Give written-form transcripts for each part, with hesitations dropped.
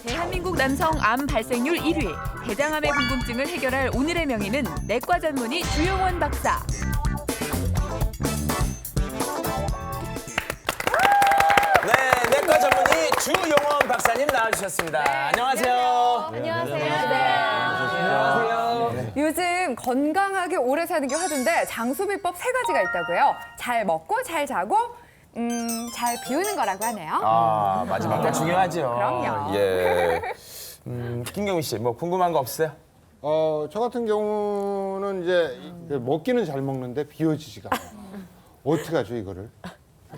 대한민국 남성 암 발생률 1위, 대장암의 궁금증을 해결할 오늘의 명의는 내과 전문의 주용원 박사. 네, 내과 전문의 주용원 박사님 나와주셨습니다. 안녕하세요. 안녕하세요. 안녕하세요. 요즘 건강하게 오래 사는 게 화두인데 장수비법 3가지가 있다고요. 잘 먹고 잘 자고 잘 비우는 거라고 하네요. 아, 마지막에 중요하죠. 그럼요. 예. 김경민 씨, 뭐 궁금한 거 없으세요? 저 같은 경우는 이제 먹기는 잘 먹는데 비워지지가 않아요. 어떻게 하죠, 이거를?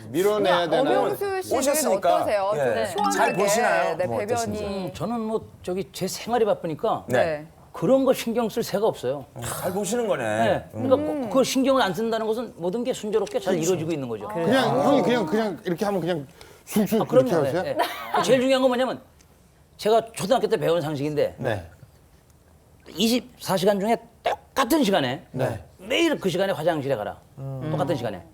밀어내야 되나요? 엄영수 씨는 오셨으니까. 어떠세요? 좀 예. 시원하게 잘 보시나요? 네, 뭐 배변이. 저는 뭐 제 생활이 바쁘니까 네. 그런 거 신경 쓸 새가 없어요. 잘 보시는 거네. 네. 그러니까 그 신경을 안 쓴다는 것은 모든 게 순조롭게 잘 이루어지고 있는 거죠. 그냥 형이 그냥 이렇게 하면 그냥 쑥쑥 그렇게 그럼요. 하세요? 예, 예. 제일 중요한 건 뭐냐면 제가 초등학교 때 배운 상식인데 네. 24시간 중에 똑같은 시간에 네. 매일 그 시간에 화장실에 가라. 똑같은 시간에.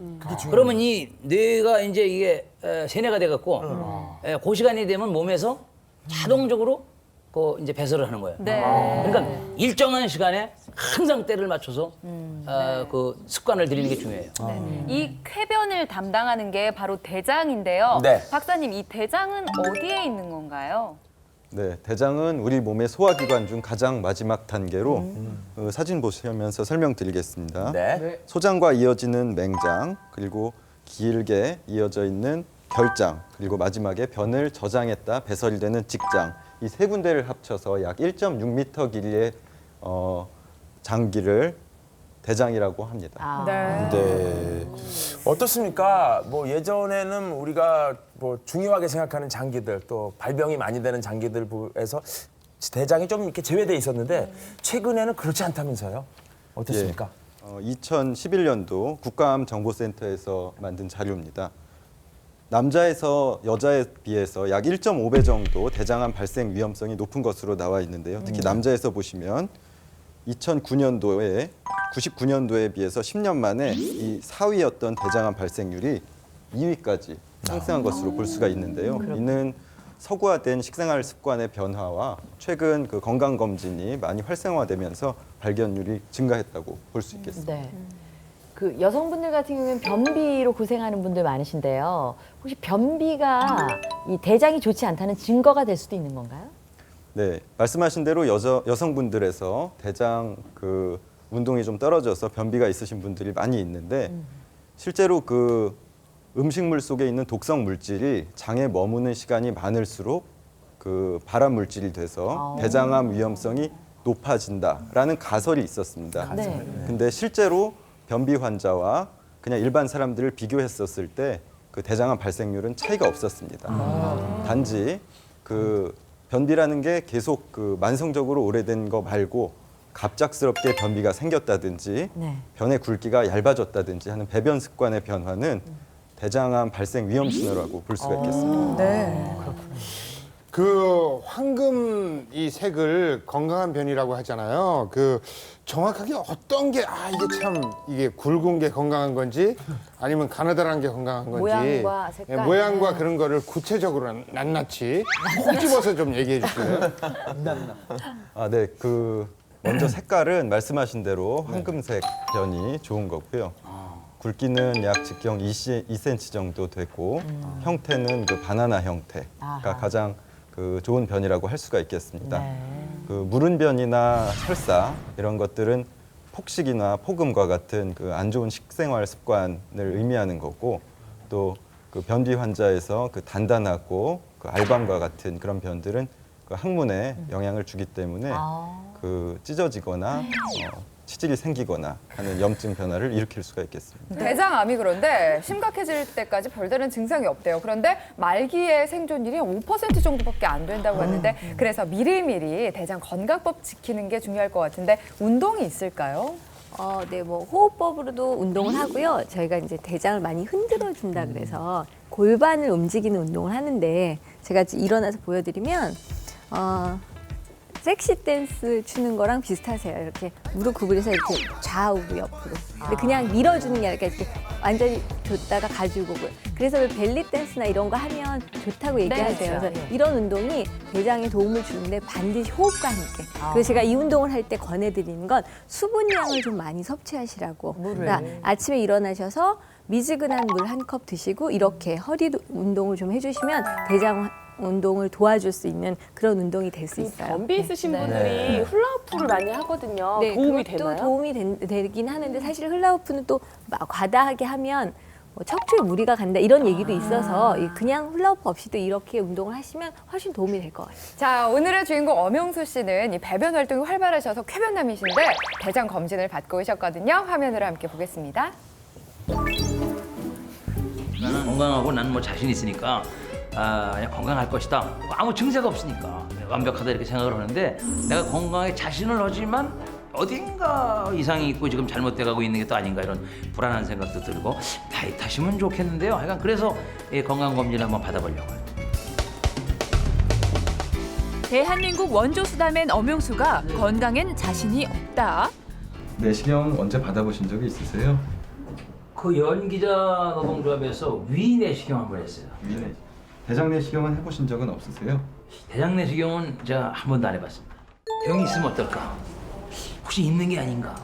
그러면 이 뇌가 이제 이게 세뇌가 돼갖고 그 시간이 되면 몸에서 자동적으로 그 이제 배설을 하는 거예요. 네. 그러니까 일정한 시간에 항상 때를 맞춰서 그 습관을 들이는 게 중요해요. 이 쾌변을 담당하는 게 바로 대장인데요. 네. 박사님, 이 대장은 어디에 있는 건가요? 네, 대장은 우리 몸의 소화기관 중 가장 마지막 단계로 사진 보시면서 설명드리겠습니다. 네. 소장과 이어지는 맹장, 그리고 길게 이어져 있는 결장, 그리고 마지막에 변을 저장했다 배설이 되는 직장. 이 세 군데를 합쳐서 약 1.6m 길이의 장기를 대장이라고 합니다. 네. 네. 어떻습니까? 뭐 예전에는 우리가 뭐 중요하게 생각하는 장기들 또 발병이 많이 되는 장기들에서 대장이 좀 이렇게 제외돼 있었는데 최근에는 그렇지 않다면서요? 어떻습니까? 2011년도 국가암정보센터에서 만든 자료입니다. 남자에서 여자에 비해서 약 1.5배 정도 대장암 발생 위험성이 높은 것으로 나와 있는데요. 특히 남자에서 보시면 2009년도에 99년도에 비해서 10년 만에 이 4위였던 대장암 발생률이 2위까지 상승한 것으로 볼 수가 있는데요. 이는 서구화된 식생활 습관의 변화와 최근 그 건강 검진이 많이 활성화되면서 발견율이 증가했다고 볼 수 있겠습니다. 네. 그 여성분들 같은 경우는 변비로 고생하는 분들 많으신데요. 혹시 변비가 이 대장이 좋지 않다는 증거가 될 수도 있는 건가요? 네, 말씀하신 대로 여성분들에서 대장 그 운동이 좀 떨어져서 변비가 있으신 분들이 많이 있는데 실제로 그 음식물 속에 있는 독성 물질이 장에 머무는 시간이 많을수록 그 발암 물질이 돼서 대장암 위험성이 높아진다라는 가설이 있었습니다. 네. 근데 실제로 변비 환자와 그냥 일반 사람들을 비교했었을 때 그 대장암 발생률은 차이가 없었습니다. 단지 그 변비라는 게 계속 그 만성적으로 오래된 거 말고 갑작스럽게 변비가 생겼다든지 네. 변의 굵기가 얇아졌다든지 하는 배변 습관의 변화는 대장암 발생 위험 신호라고 볼 수가 있겠습니다. 네. 그 황금 이 색을 건강한 변이라고 하잖아요. 그 정확하게 어떤 게 이게 참 이게 굵은 게 건강한 건지 아니면 가느다란 게 건강한 건지 모양과 색깔. 예, 모양과 그런 거를 구체적으로 낱낱이 콕 집어서 좀 얘기해 주실래요? 아, 네. 그 먼저 색깔은 말씀하신 대로 황금색 변이 좋은 거고요. 굵기는 약 직경 2cm 정도 되고 형태는 그 바나나 형태가 아하. 가장 그 좋은 변이라고 할 수가 있겠습니다. 네. 그 무른 변이나 설사 이런 것들은 폭식이나 폭음과 같은 그 안 좋은 식생활 습관을 의미하는 거고 또 그 변비 환자에서 그 단단하고 그 알밤과 같은 그런 변들은 그 항문에 영향을 주기 때문에 그 찢어지거나 치질이 생기거나 하는 염증 변화를 일으킬 수가 있겠습니다. 대장암이 그런데 심각해질 때까지 별다른 증상이 없대요. 그런데 말기의 생존율이 5% 정도밖에 안 된다고 했는데 그래서 미리미리 대장 건강법 지키는 게 중요할 것 같은데 운동이 있을까요? 네, 뭐 호흡법으로도 운동을 하고요. 저희가 이제 대장을 많이 흔들어 준다 그래서 골반을 움직이는 운동을 하는데 제가 일어나서 보여드리면 섹시 댄스 추는 거랑 비슷하세요. 이렇게 무릎 구부려서 이렇게 좌우로 옆으로. 근데 그냥 밀어주는 게 아니라 이렇게 완전히 줬다가 가지고 오고. 그래서 왜 벨리 댄스나 이런 거 하면 좋다고 얘기하세요. 그렇죠. 그래서 이런 운동이 대장에 도움을 주는데 반드시 호흡과 함께. 그래서 제가 이 운동을 할 때 권해드리는 건 수분량을 좀 많이 섭취하시라고. 그러니까 아침에 일어나셔서 미지근한 물 한 컵 드시고 이렇게 허리 운동을 좀 해주시면 대장 운동을 도와줄 수 있는 그런 운동이 될 수 있어요. 변비 있으신 분들이 훌라후프를 많이 하거든요. 도움이 그것도 되나요? 도움이 되긴 하는데 사실 훌라후프는 또 과다하게 하면 뭐 척추에 무리가 간다 이런 얘기도 있어서 그냥 훌라후프 없이도 이렇게 운동을 하시면 훨씬 도움이 될 것 같아요. 자, 오늘의 주인공 엄영수 씨는 이 배변 활동이 활발하셔서 쾌변남이신데 대장 검진을 받고 오셨거든요. 화면으로 함께 보겠습니다. 나는 건강하고 나는 뭐 자신 있으니까 그냥 건강할 것이다. 아무 증세가 없으니까 완벽하다 이렇게 생각을 하는데 내가 건강에 자신을 하지만 어딘가 이상이 있고 지금 잘못돼가고 있는 게 또 아닌가 이런 불안한 생각도 들고 다이어트 하시면 좋겠는데요. 하여간 그래서 이 건강검진을 한번 받아보려고요. 대한민국 원조 수다맨 엄영수가 건강엔 자신이 없다. 내시경 언제 받아보신 적이 있으세요? 그 연기자 노동조합에서 위내시경 한번 했어요. 대장 내시경은 해보신 적은 없으세요? 대장 내시경은 제가 한 번도 안 해봤습니다. 병이 있으면 어떨까? 혹시 있는 게 아닌가?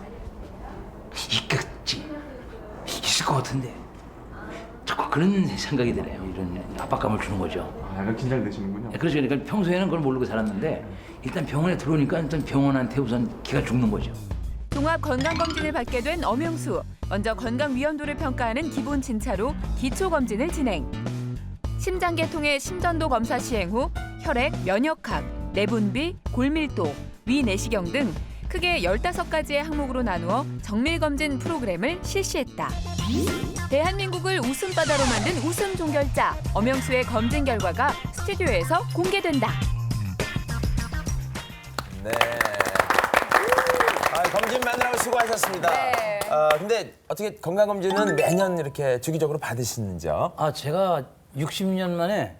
있겠지. 있을 것 같은데. 자꾸 그런 생각이 드네요. 이런 압박감을 주는 거죠. 약간 긴장되시는군요. 그렇죠. 그러니까 평소에는 그걸 모르고 살았는데 일단 병원에 들어오니까 일단 병원한테 우선 기가 죽는 거죠. 종합 건강검진을 받게 된 엄영수. 먼저 건강 위험도를 평가하는 기본 진찰로 기초 검진을 진행. 심장계통의 심전도 검사 시행 후 혈액, 면역학, 내분비, 골밀도, 위내시경 등 크게 15가지의 항목으로 나누어 정밀검진 프로그램을 실시했다. 대한민국을 웃음바다로 만든 웃음 종결자 엄영수의 검진 결과가 스튜디오에서 공개된다. 네. 검진 마느라고 수고하셨습니다. 네. 근데 어떻게 건강검진은 매년 이렇게 주기적으로 받으시는지요? 제가 60년 만에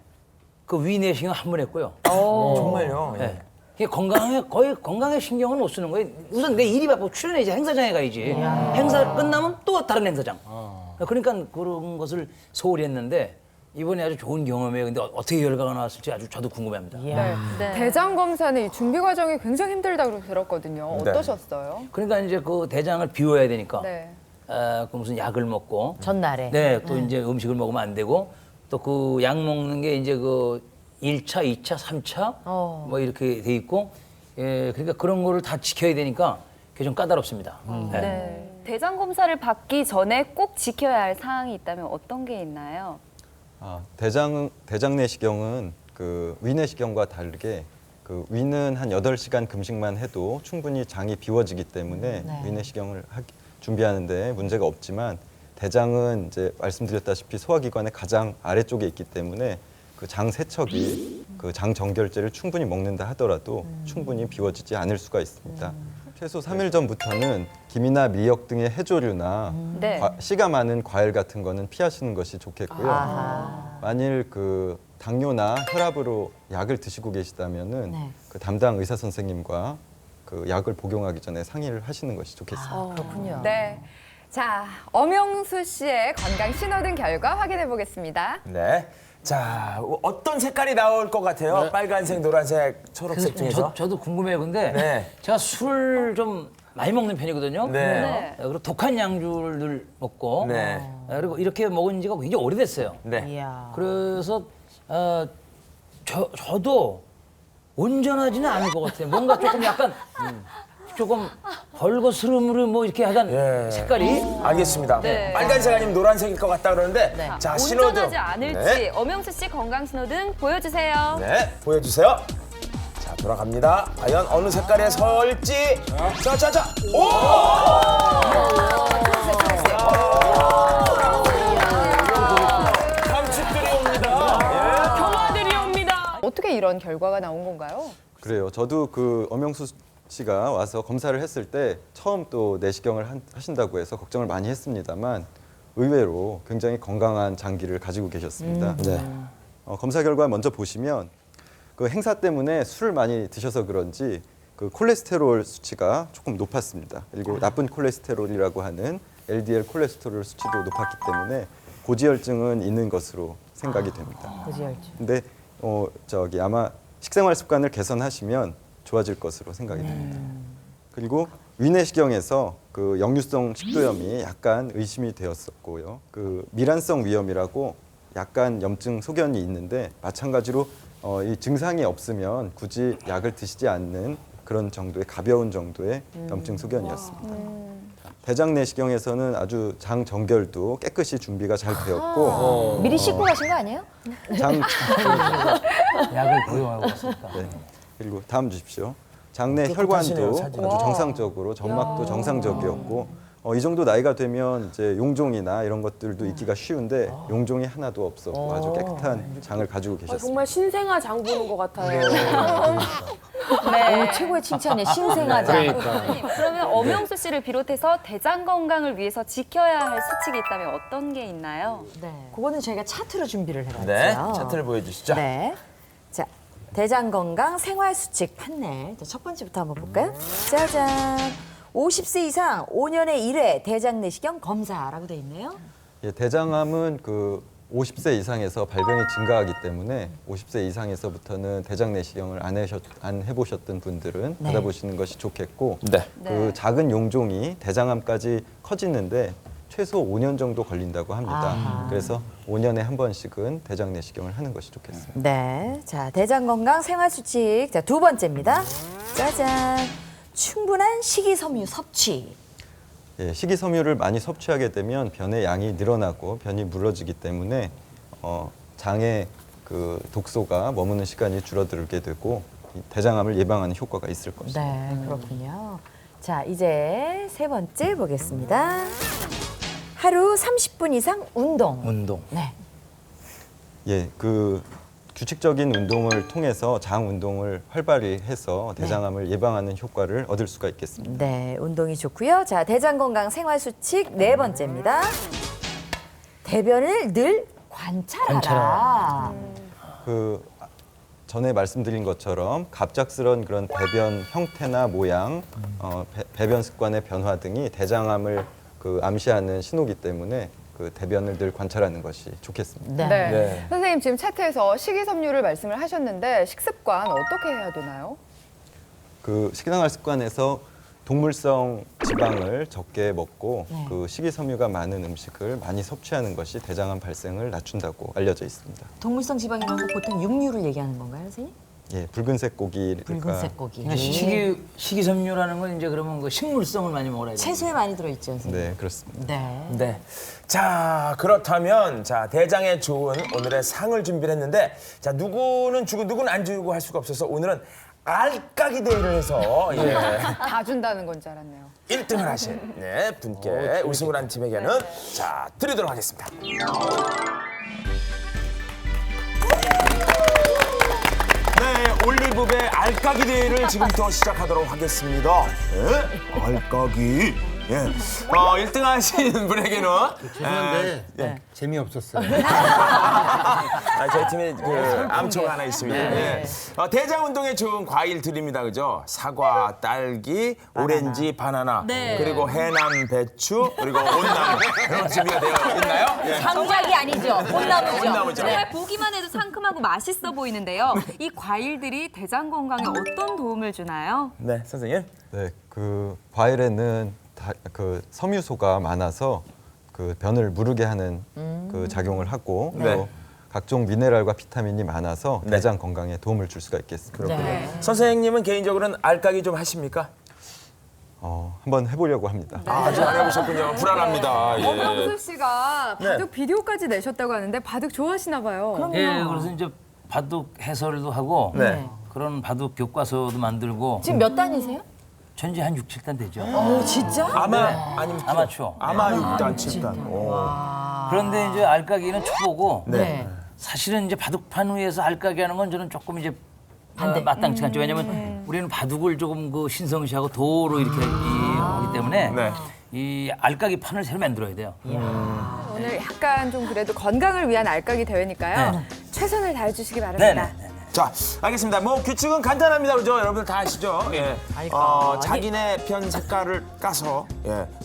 그 위내시경 한 번 했고요. 정말요? 네. 이게 거의 건강에 신경을 못 쓰는 거예요. 우선 내 일이 바쁘고 출연해야지 행사장에 가야지. 행사 끝나면 또 다른 행사장. 그러니까 그런 것을 소홀히 했는데 이번에 아주 좋은 경험이에요. 근데 어떻게 결과가 나왔을지 아주 저도 궁금합니다. 네. 대장 검사는 이 준비 과정이 굉장히 힘들다고 들었거든요. 네. 어떠셨어요? 그러니까 이제 그 대장을 비워야 되니까 네. 그 무슨 약을 먹고 전날에. 네, 또 이제 음식을 먹으면 안 되고 또 그 약 먹는 게 이제 그 1차, 2차, 3차 뭐 이렇게 돼 있고 그러니까 그런 거를 다 지켜야 되니까 그게 좀 까다롭습니다. 네. 대장 검사를 받기 전에 꼭 지켜야 할 사항이 있다면 어떤 게 있나요? 대장 내시경은 그 위내시경과 다르게 그 위는 한 8시간 금식만 해도 충분히 장이 비워지기 때문에 위내시경을 준비하는데 문제가 없지만 대장은 이제 말씀드렸다시피 소화기관의 가장 아래쪽에 있기 때문에 그 장 세척이 그 장 정결제를 충분히 먹는다 하더라도 충분히 비워지지 않을 수가 있습니다. 최소 3일 전부터는 김이나 미역 등의 해조류나 네. 씨가 많은 과일 같은 거는 피하시는 것이 좋겠고요. 만일 그 당뇨나 혈압으로 약을 드시고 계시다면은 그 담당 의사 선생님과 그 약을 복용하기 전에 상의를 하시는 것이 좋겠습니다. 그렇군요. 네. 자, 엄영수 씨의 건강 신호등 결과 확인해 보겠습니다. 네. 자, 어떤 색깔이 나올 것 같아요? 빨간색, 노란색, 초록색 중에서? 저도 궁금해요. 근데 네. 제가 술 좀 많이 먹는 편이거든요. 네. 그리고 독한 양주를 늘 먹고 네. 그리고 이렇게 먹은 지가 굉장히 오래됐어요. 네. 이야. 그래서 저도 온전하지는 않을 것 같아요. 뭔가 조금 약간 조금 벌거스름으로 뭐 이렇게 약간 예. 색깔이 알겠습니다. 네. 빨간색 아니면 노란색일 것 같다 그러는데 자, 신호등. 온전하지 않을지 네. 엄영수 씨 건강 신호등 보여주세요. 네, 보여주세요. 자, 돌아갑니다. 과연 어느 색깔에 설지. 자. 오! 감축들이 옵니다. 경화들이 옵니다. 어떻게 이런 결과가 나온 건가요? 그래요. 저도 그 엄영수 씨가 와서 검사를 했을 때 처음 또 내시경을 하신다고 해서 걱정을 많이 했습니다만 의외로 굉장히 건강한 장기를 가지고 계셨습니다. 네. 검사 결과 먼저 보시면 그 행사 때문에 술을 많이 드셔서 그런지 그 콜레스테롤 수치가 조금 높았습니다. 그리고 나쁜 콜레스테롤이라고 하는 LDL 콜레스테롤 수치도 높았기 때문에 고지혈증은 있는 것으로 생각이 됩니다. 고지혈증. 근데 아마 식생활 습관을 개선하시면 좋아질 것으로 생각이 됩니다. 그리고 위내시경에서 그 역류성 식도염이 약간 의심이 되었었고요. 그 미란성 위염이라고 약간 염증 소견이 있는데 마찬가지로 이 증상이 없으면 굳이 약을 드시지 않는 그런 정도의 가벼운 정도의 염증 소견이었습니다. 대장 내시경에서는 아주 장 정결도 깨끗이 준비가 잘 되었고 미리 씻고 가신 거 아니에요? 장 약을 복용하고 왔습니까? 네. 그리고 다음 주십시오. 장내 깨끗하시네요, 혈관도 사진이. 아주 정상적으로 점막도 정상적이었고 이 정도 나이가 되면 이제 용종이나 이런 것들도 있기가 쉬운데 용종이 하나도 없었고 아주 깨끗한 장을 가지고 계셨습니다. 정말 신생아 장 보는 것 같아요. 오, 최고의 칭찬이에요. 신생아자. 선생님, 그러면 엄영수 씨를 비롯해서 대장 건강을 위해서 지켜야 할 수칙이 있다면 어떤 게 있나요? 네. 그거는 저희가 차트로 준비를 해봤어요. 네, 차트를 보여주시죠. 네. 자, 대장 건강 생활 수칙 판넬. 자, 첫 번째부터 한번 볼까요? 짜잔. 50세 이상 5년에 1회 대장 내시경 검사라고 돼 있네요. 예, 대장암은 그 50세 이상에서 발병이 증가하기 때문에 50세 이상에서부터는 대장 내시경을 안 해보셨던 분들은 네. 받아보시는 것이 좋겠고 네. 그 작은 용종이 대장암까지 커지는데 최소 5년 정도 걸린다고 합니다. 아하. 그래서 5년에 한 번씩은 대장 내시경을 하는 것이 좋겠습니다. 네. 자, 대장 건강 생활 수칙. 자, 두 번째입니다. 짜잔. 충분한 식이섬유 섭취. 예, 식이섬유를 많이 섭취하게 되면 변의 양이 늘어나고 변이 물러지기 때문에 장에 그 독소가 머무는 시간이 줄어들게 되고 이 대장암을 예방하는 효과가 있을 것입니다. 네, 그렇군요. 자, 이제 세 번째 보겠습니다. 하루 30분 이상 운동. 운동. 네. 예, 그 규칙적인 운동을 통해서 장 운동을 활발히 해서 대장암을 예방하는 효과를 얻을 수가 있겠습니다. 네, 운동이 좋고요. 자, 대장 건강 생활 수칙 네 번째입니다. 대변을 늘 관찰하라. 그 전에 말씀드린 것처럼 갑작스런 그런 대변 형태나 모양, 배변 습관의 변화 등이 대장암을 그 암시하는 신호기 때문에 그 대변을 늘 관찰하는 것이 좋겠습니다. 네. 네. 선생님 지금 차트에서 식이섬유를 말씀을 하셨는데 식습관 어떻게 해야 되나요? 그 식생활 습관에서 동물성 지방을 적게 먹고 네. 그 식이섬유가 많은 음식을 많이 섭취하는 것이 대장암 발생을 낮춘다고 알려져 있습니다. 동물성 지방이라는 건 보통 육류를 얘기하는 건가요, 선생님? 예, 붉은색 고기가 붉은색 고기. 그러니까 식이섬유라는 건 이제 그러면 그 식물성을 많이 먹어야 돼요. 채소에 많이 들어있죠, 선생님? 네, 그렇습니다. 네. 네. 자, 그렇다면 자, 대장에 좋은 오늘의 상을 준비를 했는데 자, 누구는 주고 누구는 안 주고 할 수가 없어서 오늘은 알까기 대회를 해서 예. 다 준다는 건 줄 알았네요. 1등을 하신 분께 우승을 한 팀에게는 자, 드리도록 하겠습니다. 네, 올리브배 알까기 대회를 지금부터 시작하도록 하겠습니다. 네, 알까기. 예. 1등 하신 분에게는 죄송한데 재미없었어요. 저희 팀에 그 암초가 하나 있습니다. 예. 대장 운동에 좋은 과일 드립니다. 그죠? 사과, 딸기, 오렌지, 바나나, 그리고 해남 배추, 그리고 온나무. 이런 준비가 되어 있나요? 예. 장작이 아니죠. 꽃나무죠. 온나무죠. 정말 보기만 해도 상큼하고 맛있어 보이는데요. 이 과일들이 대장 건강에 어떤 도움을 주나요? 네, 선생님. 네, 그 과일에는 그 섬유소가 많아서 그 변을 무르게 하는 그 작용을 하고 네. 또 각종 미네랄과 비타민이 많아서 네. 대장 건강에 도움을 줄 수가 있겠습니다. 네. 선생님은 개인적으로는 알까기 좀 하십니까? 한번 해보려고 합니다. 아직 안 해보셨군요. 불안합니다. 예. 엄영수 씨가 네. 바둑 비디오까지 내셨다고 하는데 바둑 좋아하시나 봐요. 예, 그래서 이제 바둑 해설도 하고 네. 그런 바둑 교과서도 만들고 지금 몇 단이세요? 전지 한 6, 7단 되죠. 오, 진짜? 아마 아니면 아마추어. 아마 6단, 7단. 그런데 이제 알까기는 초보고 네. 사실은 이제 바둑판 위에서 알까기 하는 건 저는 조금 이제 마땅치 않죠. 왜냐면 우리는 바둑을 조금 그 신성시하고 도로 이렇게 하기 때문에 네. 이 알까기 판을 새로 만들어야 돼요. 오늘 약간 좀 그래도 건강을 위한 알까기 대회니까요. 네. 최선을 다해주시기 바랍니다. 네네. 자, 알겠습니다. 뭐 규칙은 간단합니다, 그죠? 여러분들 다 아시죠? 예. 자기네 편 색깔을 까서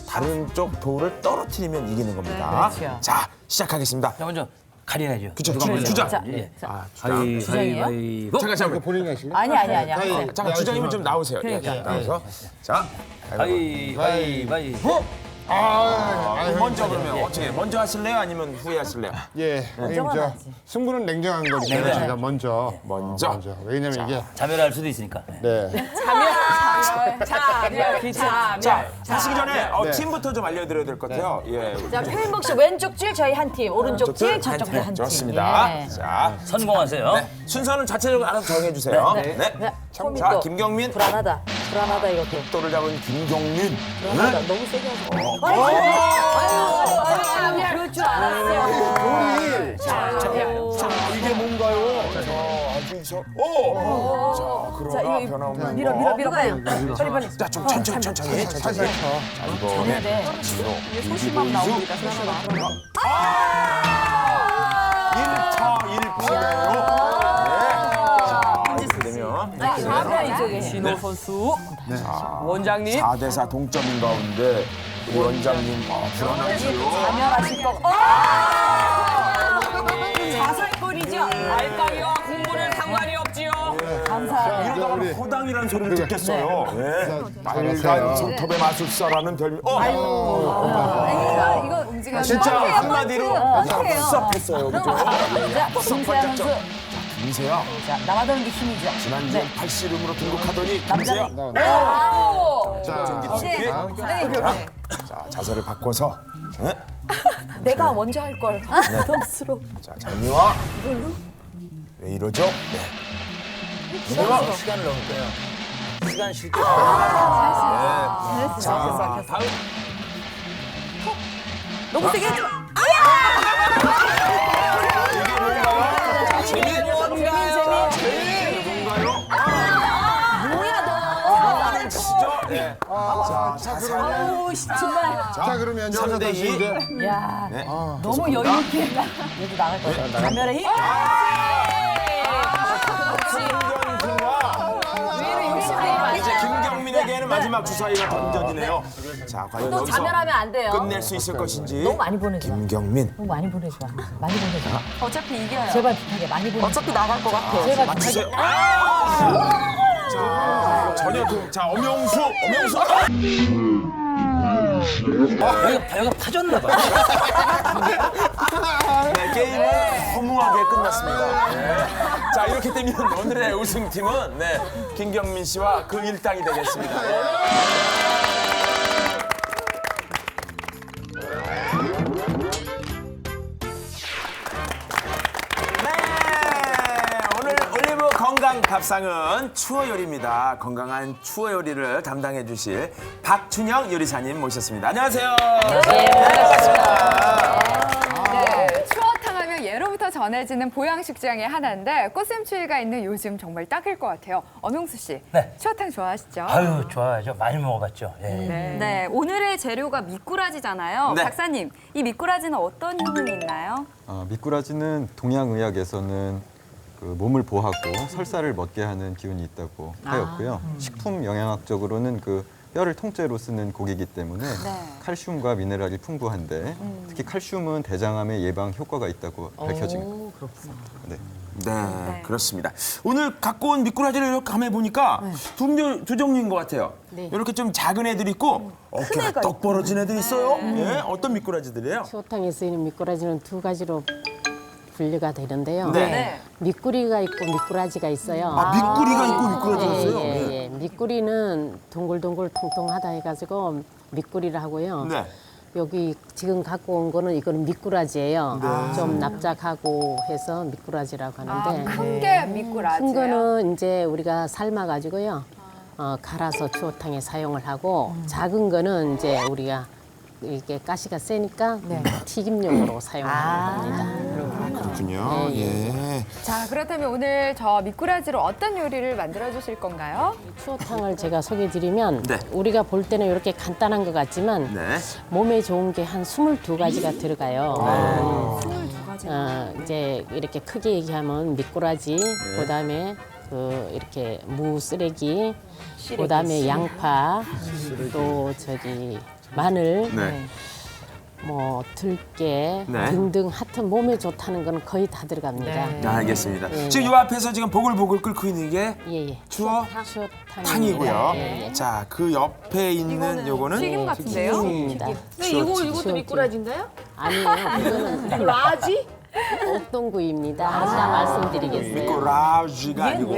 다른 쪽 돌을 떨어뜨리면 이기는 겁니다. 자, 시작하겠습니다. 자, 먼저 가려야죠. 그쵸, 주장. 예. 주장이에요? 잠깐. 본인이 하실래요? 아니야. 잠깐 주장님은 좀 나오세요. 나와서. 자, 가위바위보. 먼저 그러면 어떻게? 먼저 하실래요? 아니면 후에 하실래요? 예, 저 승부는 냉정한 거니까 네. 제가 먼저. 왜냐면 이게 자멸할 수도 있으니까. 네. 자, 하시기 전에 팀부터 좀 알려드려야 될 것 같아요. 예. 자, 표인복 씨 왼쪽 줄 저희 한 팀, 오른쪽 줄 저쪽 한 팀. 좋습니다. 예. 자, 성공하세요. 순서는 자체적으로 알아서 정해주세요. 네. 자, 김경민. 불안하다 이것도. 또를 잡은 김경민. 불안하다. 너무 세게 하지 마. 그럴 줄 알았어요. 자, 이게 뭔가요? 자, 그러나 변함없는 밀어 가요. 빨리. 자, 좀 천천히. 살살 쳐. 자, 이번에 이게 소심함 나옵니다. 소심함. 1타 1패예요. 이렇게 되면 신호 선수. 원장님. 4대4 동점인 가운데 우리 원장님 불안하지요. 자멸하실 거. 자살골이죠. 알까기와 공부는 상관이 없지요. 감사합니다. 이러다가 허당이라는 소리를 듣겠어요. 빨간 알았어요. 손톱의 마술사라는 별명. 이거 움직여. 진짜 한마디로 섭섭했어요. 그죠? 김세아 선수. 김세야. 자, 남아도는 게 힘이죠. 지난주에 팔씨름으로 등극하더니 김세야. 자, 자세를 바꿔서. 네? 내가 먼저 할 걸. 부담스러워. 자, 장미화. 왜 이러죠? 네. 시간을 넣을 거예요. 시간 쉴 때. 자, 다음. 너무 세게 하지 마. 이게 뭔가요? 자, 재미. 뭐야, 치죠? 네. 자, 아우, 정말. 자, 그러면 여기서 3대2. 다시 이제 야, 네. 너무 여유 있게 했다. 얘도 나갈 거야. 자멸의 힘. 이제 김경민에게는 마지막 주사위가 던져지네요. 자, 과연 또 여기서 자멸하면 안 돼요. 끝낼 수 있을 것인지. 너무 많이 보내줘. 김경민. 너무 많이 보내줘. 많이 보내줘. 어차피 이겨요. 제발 부탁해. 많이 보내줘. 어차피 나갈 것 같아. 제발 부탁해. 주세요. 자, 전혀 자, 엄영수. 여기가 파졌나 봐. 네, 게임은 허무하게 끝났습니다. 네. 자, 이렇게 되면 오늘의 우승팀은 김경민 씨와 그 일당이 되겠습니다. 오늘 올리브 건강 밥상은 추어 요리입니다. 건강한 추어 요리를 담당해 주실 박춘영 요리사님 모셨습니다. 안녕하세요. 네, 추어탕 하면 예로부터 전해지는 보양식장의 하나인데 꽃샘추위가 있는 요즘 정말 딱일 것 같아요. 엄용수 씨, 네. 추어탕 좋아하시죠? 아유, 좋아하죠. 많이 먹어봤죠. 예. 네, 오늘의 재료가 미꾸라지잖아요. 네. 박사님, 이 미꾸라지는 어떤 효능이 있나요? 미꾸라지는 동양의학에서는 그 몸을 보호하고 설사를 멎게 하는 기운이 있다고 하였고요. 식품 영양학적으로는 그 뼈를 통째로 쓰는 고기이기 때문에 칼슘과 미네랄이 풍부한데 특히 칼슘은 대장암의 예방 효과가 있다고 밝혀진 그렇구나. 네, 그렇습니다. 오늘 갖고 온 미꾸라지를 이렇게 감해 보니까 두 종류인 것 같아요. 이렇게 좀 작은 애들 있고 어깨가 떡 벌어진 애들 있어요. 예, 어떤 미꾸라지들이에요? 추어탕에 쓰이는 미꾸라지는 두 가지로 분류가 되는데요. 네. 미꾸리가 있고 미꾸라지가 있어요. 아, 미꾸리가 있고 미꾸라지가 있어요? 예. 미꾸리는 동글동글 통통하다 해가지고 미꾸리를 하고요. 네. 여기 지금 갖고 온 거는 이거는 미꾸라지예요. 좀 납작하고 해서 미꾸라지라고 하는데 큰 게 미꾸라지예요? 큰 거는 이제 우리가 삶아가지고요. 갈아서 추어탕에 사용을 하고 작은 거는 이제 우리가 이게 가시가 세니까 튀김용으로 사용하는 겁니다. 그렇군요. 예. 자, 그렇다면 오늘 저 미꾸라지로 어떤 요리를 만들어 주실 건가요? 추어탕을 제가 소개해드리면 네. 우리가 볼 때는 이렇게 간단한 것 같지만 네. 몸에 좋은 게 한 22가지가 들어가요. 이제 이렇게 크게 얘기하면 미꾸라지, 그다음에 그 이렇게 무 쓰레기, 그다음에 양파, 또 저기 마늘, 네. 뭐 들깨 네. 등등 하여튼 몸에 좋다는 건 거의 다 들어갑니다. 알겠습니다. 네. 지금 요 앞에서 지금 보글보글 끓고 있는 게 예. 탕이고요. 예. 자, 그 옆에 있는 요거는 튀김 같은데요? 튀김입니다. 근데 이것도 미꾸라지인가요? 아니요, 이거는 라지? 옥동구이입니다. 하나 말씀드리겠어요. 미꾸라지가 아니고.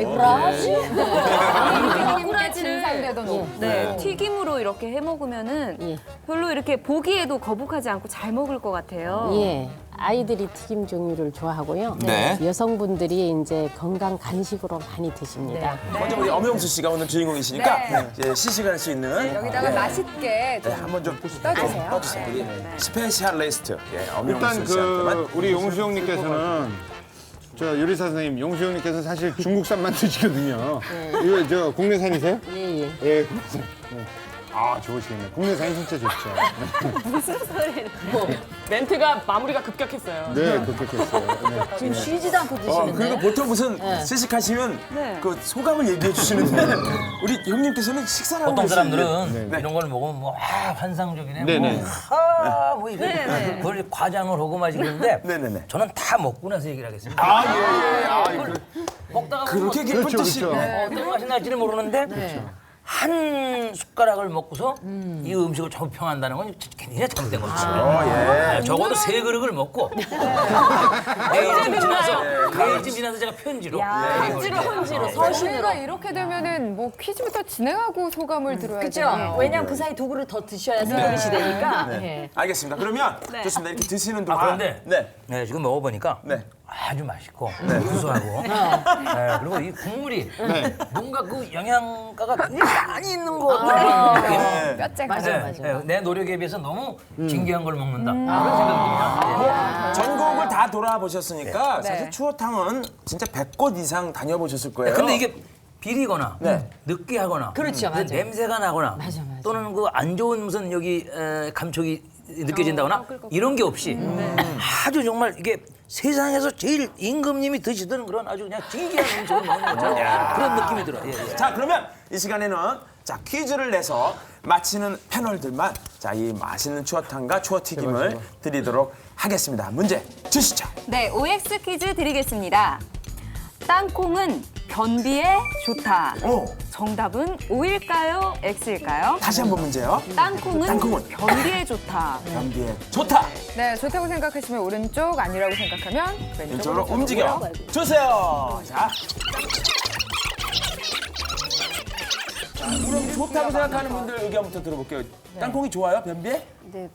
튀김에 진상되던 옷. 네, 튀김으로 이렇게 해 먹으면은 예. 별로 이렇게 보기에도 거북하지 않고 잘 먹을 것 같아요. 예, 아이들이 튀김 종류를 좋아하고요. 네. 여성분들이 이제 건강 간식으로 많이 드십니다. 먼저 우리 엄영수 씨가 오늘 주인공이시니까 이제 시식할 수 있는 여기다가 맛있게 좀 한번 좀 떠주세요. 떠주세요. 우리 스페셜리스트 엄영수 일단 씨한테만. 우리 용수 형님께서는 저 요리사 선생님 용수 형님께서 사실 중국산만 드시거든요. 이거 저 국내산이세요? 예, 예. 예, 국내산. 네. 아 좋으시겠네. 국내산이 진짜 좋죠. 멘트가 마무리가 급격했어요. 네, 그렇겠어요. 네. 지금 쉬지도 않고 드시는데. 그리고 보통 무슨 시식하시면 그 소감을 얘기해 주시는데 우리 형님께서는 식사를 하고 보통 계시는데. 사람들은 이런 걸 먹으면 뭐 환상적이네. 네네. 뭐 이거 그걸 과장을 하고 마시 그러는데 네네네. 저는 다 먹고 나서 얘기를 하겠습니다. 먹다가 보면 그렇게 기쁜 뜻이. 그렇죠. 어떤 맛이 날지는 모르는데 한 숟가락을 먹고서 이 음식을 정평한다는 건 굉장히 잘못된 거죠. 적어도 세 그릇을 먹고 내일쯤 지나서 제가 편지로 저희가 이렇게 되면은 뭐 퀴즈부터 진행하고 소감을 들어야 그렇죠. 되잖아요. 왜냐면 그 사이 두 그릇 더 드셔야 세 그릇이 되니까. 네. 알겠습니다. 그러면 좋습니다. 이렇게 드시는 동안. 그런데 네. 지금 먹어보니까 네. 아주 맛있고 구수하고 그리고 이 국물이 뭔가 그 영양가가 굉장히 많이 있는 것 같아요. 뼈째 맞아요. 내 노력에 비해서 너무 진귀한 걸 먹는다. 그런 생각이 듭니다. 전국을 다 돌아보셨으니까 사실 추어탕은 진짜 100곳 이상 다녀보셨을 거예요. 근데 이게 비리거나 느끼하거나 그렇죠, 맞아요. 냄새가 나거나 또는 그 안 좋은 무슨 여기 감촉이 느껴진다거나 이런 게 없이 아주 정말 이게 세상에서 제일 임금님이 드시던 그런 아주 그냥 진귀한 음식을 먹는 것처럼 그런 느낌이 들어요. 자, 그러면 이 시간에는 자 퀴즈를 내서 맞히는 패널들만 자 이 맛있는 추어탕과 추어튀김을 드리도록 하겠습니다. 문제 주시죠. 네, OX 퀴즈 드리겠습니다. 땅콩은 변비에 좋다. 정답은 O일까요? X일까요? 다시 한번 문제요. 땅콩은 변비에 좋다. 변비에 좋다. 네, 좋다고 생각하시면 오른쪽, 아니라고 생각하면 왼쪽으로 왼쪽으로 움직여 주세요. 자. 그럼 좋다고 생각하는 분들 의견부터 들어볼게요. 땅콩이 좋아요? 변비에? 네.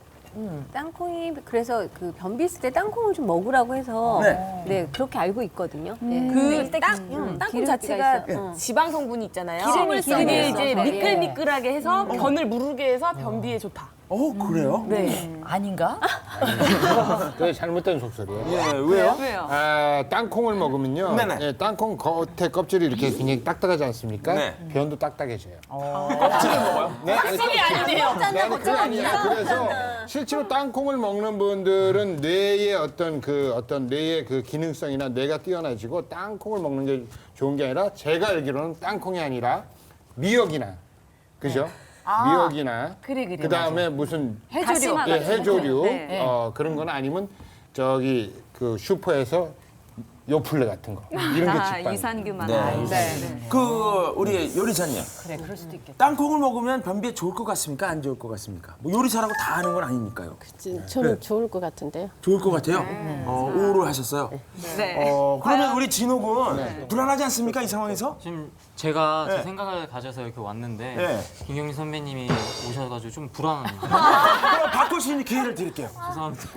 땅콩이 그래서 그 변비 있을 때 땅콩을 좀 먹으라고 해서 네, 그렇게 알고 있거든요. 네. 그 기름기가 땅콩 자체가 있어요. 지방 성분이 있잖아요. 기름이 기름이 이제 있어요. 미끌미끌하게 해서 변을 무르게 해서 변비에 좋다. 그래요? 네. 아닌가? 그게 잘못된 속설이에요. 예, 왜요? 왜요? 땅콩을 먹으면요. 네네. 예, 땅콩 겉에 껍질이 이렇게 굉장히 딱딱하지 않습니까? 네. 변도 딱딱해져요. 껍질을 먹어요? 네, 껍질이 아니네요. 그게 아니에요. 그래서 실제로 땅콩을 먹는 분들은 뇌의 어떤 뇌의 그 기능성이나 뇌가 뛰어나지고 땅콩을 먹는 게 좋은 게 아니라 제가 알기로는 땅콩이 아니라 미역이나 그죠? 미역이나 그다음에 무슨 해조류. 해조류 네. 그런 건 아니면 저기 그 슈퍼에서 요플레 같은 거 이런 게 직방. 유산균만. 그 우리 요리사님. 그래, 그럴 수도 있겠다. 땅콩을 먹으면 변비에 좋을 것 같습니까? 안 좋을 것 같습니까? 뭐 요리사라고 다 아는 건 아니니까요. 저는 좋을 것 같은데요. 좋을 것 같아요. 오를 하셨어요. 네. 그러면 우리 진옥은 불안하지 않습니까? 이 상황에서? 지금 제가 네. 제 생각을 가져서 이렇게 왔는데 네. 김경민 선배님이 오셔가지고 좀 불안합니다. 그럼 바꿀 수 있는 기회를 드릴게요. 죄송합니다.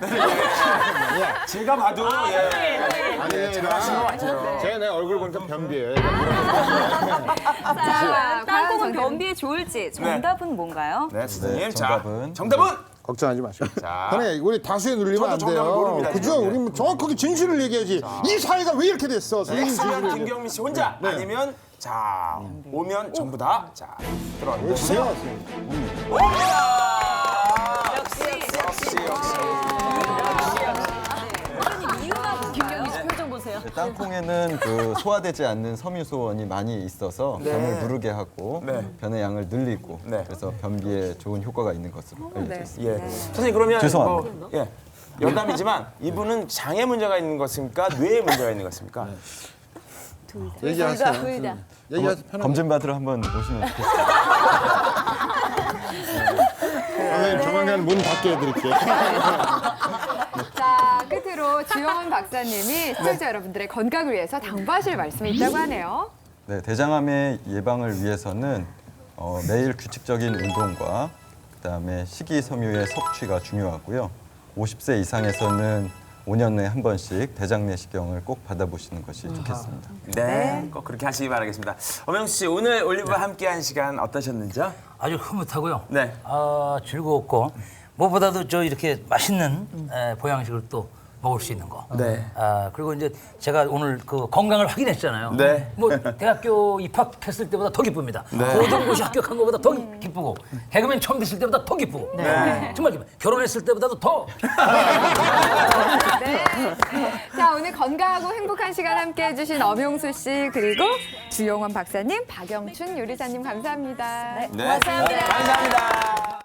제가 봐도 아니, 잘하신 것 같아요. 제가 내 얼굴 보니까 변비예요. 자, 땅콩은 과연 변비에 좋을지 정답은 뭔가요? 네, 선생님. 네, 자, 정답은? 정답은? 걱정하지 마시고. 자. 아니, 우리 다수에 눌리면 안 저도 정답을 돼요. 모릅니다, 그죠? 지금. 우리 뭐 정확하게 진실을 얘기해야지. 이 사회가 왜 이렇게 됐어? 선생님 진실을 X면 얘기해. 김경민 씨 혼자 아니면 자 오면 전부 다 자 들어와 왜 주세요. 역시. 역시. 이유가 땅콩에는 그 소화되지 않는 섬유소원이 많이 있어서 변을 누르게 하고 변의 양을 늘리고 그래서 변비에 좋은 효과가 있는 것으로 알려져 있습니다. 예. 선생님 그러면 죄송합니다. 뭐, 영담이지만 이분은 장에 문제가 있는 것입니까? 뇌에 문제가 있는 것입니까? 얘기하세요. 얘기하세요. 검진 받으러 한번 오시면 좋겠습니다. 선생님 조만간 문 닫게 해드릴게요. 자, 끝으로 주영원 박사님이 시청자 여러분들의 건강을 위해서 당부하실 말씀이 있다고 하네요. 네, 대장암의 예방을 위해서는 매일 규칙적인 운동과 그다음에 식이섬유의 섭취가 중요하고요. 50세 이상에서는 5년 내에 한 번씩 대장 내시경을 꼭 받아보시는 것이 좋겠습니다. 네, 꼭 그렇게 하시기 바라겠습니다. 엄영수 씨 오늘 올리브와 함께한 시간 어떠셨는지요? 아주 흐뭇하고요. 네. 즐거웠고 무엇보다도 저 이렇게 맛있는 보양식을 또 먹을 수 있는 거. 네. 그리고 이제 제가 오늘 그 건강을 확인했잖아요. 네. 뭐 대학교 입학했을 때보다 더 기쁩니다. 고등고시 합격한 것보다 더 기쁘고 개그맨 처음 됐을 때보다 더 기쁘고 정말 기뻐요. 결혼했을 때보다도 더. 네. 자, 오늘 건강하고 행복한 시간 함께 해주신 엄영수 씨 그리고 주영원 박사님, 박영춘 요리사님 감사합니다. 네. 감사합니다.